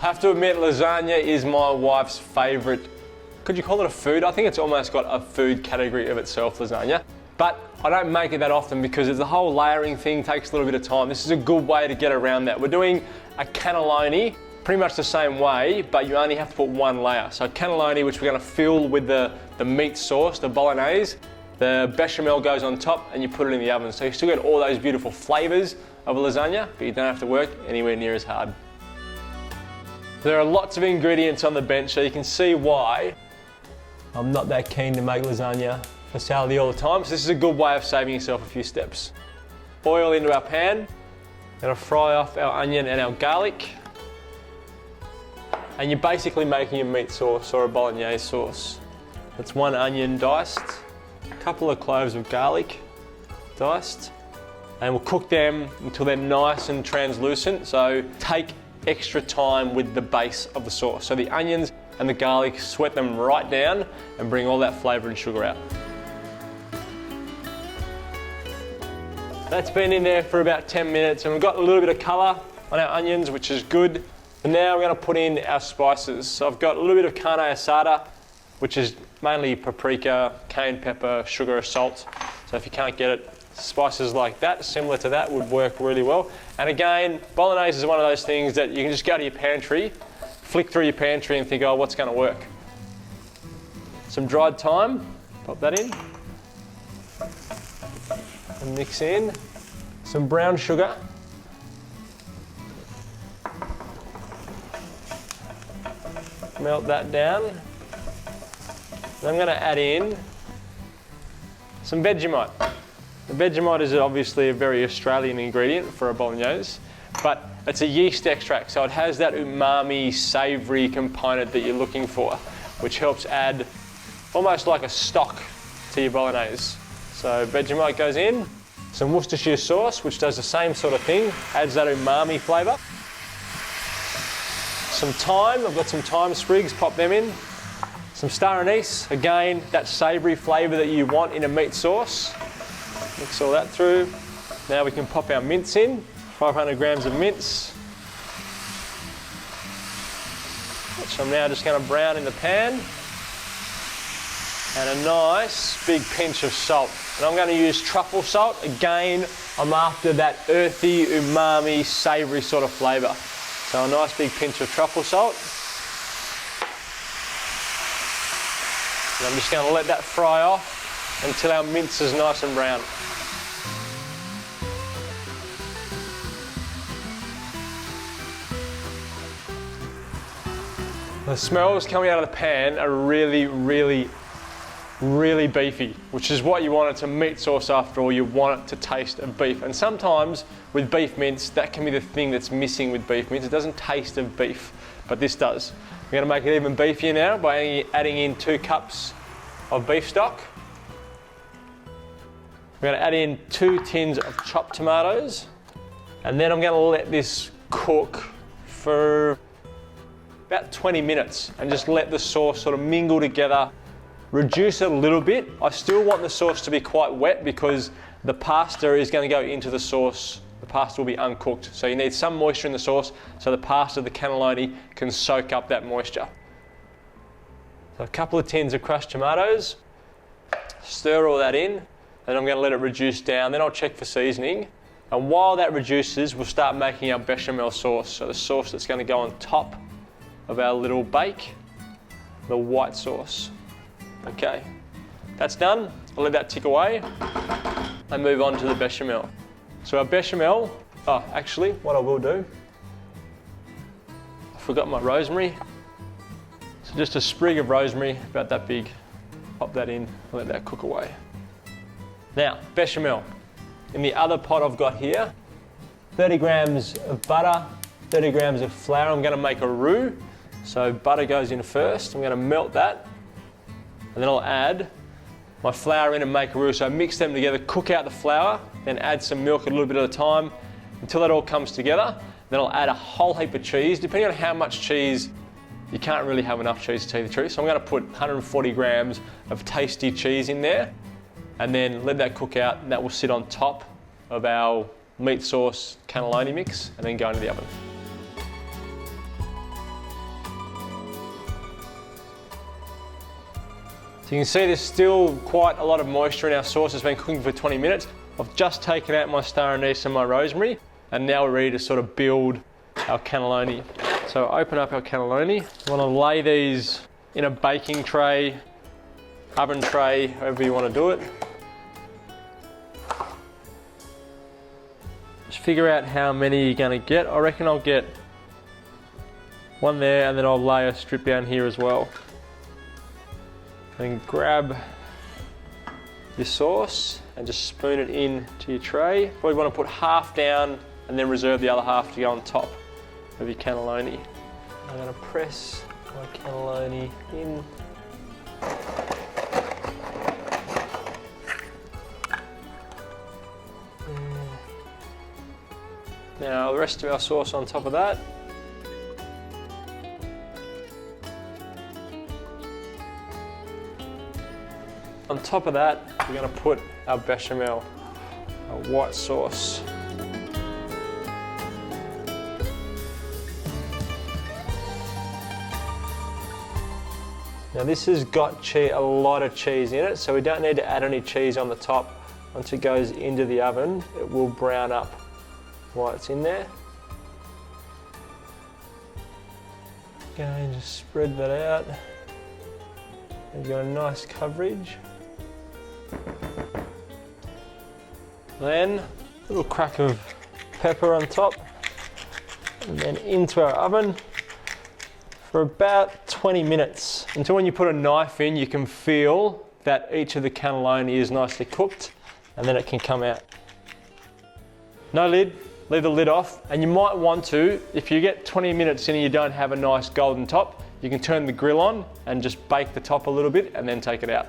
I have to admit, lasagna is my wife's favourite. Could you call it a food? I think it's almost got a food category of itself, lasagna. But I don't make it that often because the whole layering thing takes a little bit of time. This is a good way to get around that. We're doing a cannelloni pretty much the same way, but you only have to put one layer. So cannelloni, which we're going to fill with the meat sauce, the bolognese. The bechamel goes on top and you put it in the oven. So you still get all those beautiful flavours of a lasagna, but you don't have to work anywhere near as hard. There are lots of ingredients on the bench, so you can see why I'm not that keen to make lasagna for Sally all the time. So this is a good way of saving yourself a few steps. Oil into our pan. Gonna fry off our onion and our garlic. And you're basically making a meat sauce or a bolognese sauce. That's one onion diced, a couple of cloves of garlic diced, and we'll cook them until they're nice and translucent. So take extra time with the base of the sauce. So the onions and the garlic, sweat them right down and bring all that flavour and sugar out. That's been in there for about 10 minutes and we've got a little bit of colour on our onions, which is good. And now we're going to put in our spices. So I've got a little bit of carne asada, which is mainly paprika, cayenne pepper, sugar, salt. So if you can't get it, spices like that, similar to that, would work really well. And again, bolognese is one of those things that you can just go to your pantry, flick through your pantry and think, oh, what's going to work? Some dried thyme, pop that in. And mix in some brown sugar. Melt that down. And I'm going to add in some Vegemite. The Vegemite is obviously a very Australian ingredient for a bolognese, but it's a yeast extract, so it has that umami, savoury component that you're looking for, which helps add almost like a stock to your bolognese. So Vegemite goes in, some Worcestershire sauce, which does the same sort of thing, adds that umami flavour. Some thyme, I've got some thyme sprigs, pop them in. Some star anise, again, that savoury flavour that you want in a meat sauce. Mix all that through. Now we can pop our mince in, 500 grams of mince. Which I'm now just going to brown in the pan. And a nice big pinch of salt. And I'm going to use truffle salt. Again, I'm after that earthy, umami, savoury sort of flavour. So a nice big pinch of truffle salt. And I'm just going to let that fry off until our mince is nice and brown. The smells coming out of the pan are really, really, really beefy, which is what you want. It's a meat sauce after all. You want it to taste of beef. And sometimes with beef mince, that can be the thing that's missing with beef mince. It doesn't taste of beef, but this does. We're going to make it even beefier now by adding in 2 cups of beef stock. We're going to add in 2 tins of chopped tomatoes, and then I'm going to let this cook for about 20 minutes and just let the sauce sort of mingle together, reduce it a little bit. I still want the sauce to be quite wet because the pasta is going to go into the sauce. The pasta will be uncooked, so you need some moisture in the sauce so the pasta, the cannelloni, can soak up that moisture. So a couple of tins of crushed tomatoes, stir all that in, and I'm going to let it reduce down. Then I'll check for seasoning, and while that reduces, we'll start making our bechamel sauce. So the sauce that's going to go on top of our little bake, the white sauce. Okay, that's done. I'll let that tick away and move on to the bechamel. So our bechamel, actually, what I will do, I forgot my rosemary. So just a sprig of rosemary, about that big, pop that in, let that cook away. Now, bechamel. In the other pot I've got here, 30 grams of butter, 30 grams of flour. I'm going to make a roux. So butter goes in first. I'm going to melt that, and then I'll add my flour in and make a roux. So I mix them together, cook out the flour, then add some milk a little bit at a time until that all comes together. Then I'll add a whole heap of cheese. Depending on how much cheese, you can't really have enough cheese to tell you the truth. So I'm going to put 140 grams of tasty cheese in there, and then let that cook out, and that will sit on top of our meat sauce cannelloni mix, and then go into the oven. So you can see there's still quite a lot of moisture in our sauce. It's been cooking for 20 minutes. I've just taken out my star anise and my rosemary, and now we're ready to sort of build our cannelloni. So open up our cannelloni. You want to lay these in a baking tray, oven tray, however you want to do it. Just figure out how many you're going to get. I reckon I'll get one there, and then I'll lay a strip down here as well. And grab your sauce and just spoon it in to your tray. Probably want to put half down and then reserve the other half to go on top of your cannelloni. I'm going to press my cannelloni in. Now the rest of our sauce on top of that. On top of that, we're going to put our bechamel, our white sauce. Now this has got a lot of cheese in it, so we don't need to add any cheese on the top. Once it goes into the oven, it will brown up while it's in there. Again, just spread that out. You've got a nice coverage. Then a little crack of pepper on top, and then into our oven for about 20 minutes. Until when you put a knife in, you can feel that each of the cannelloni is nicely cooked, and then it can come out. No lid, leave the lid off, and you might want to, if you get 20 minutes in and you don't have a nice golden top, you can turn the grill on and just bake the top a little bit and then take it out.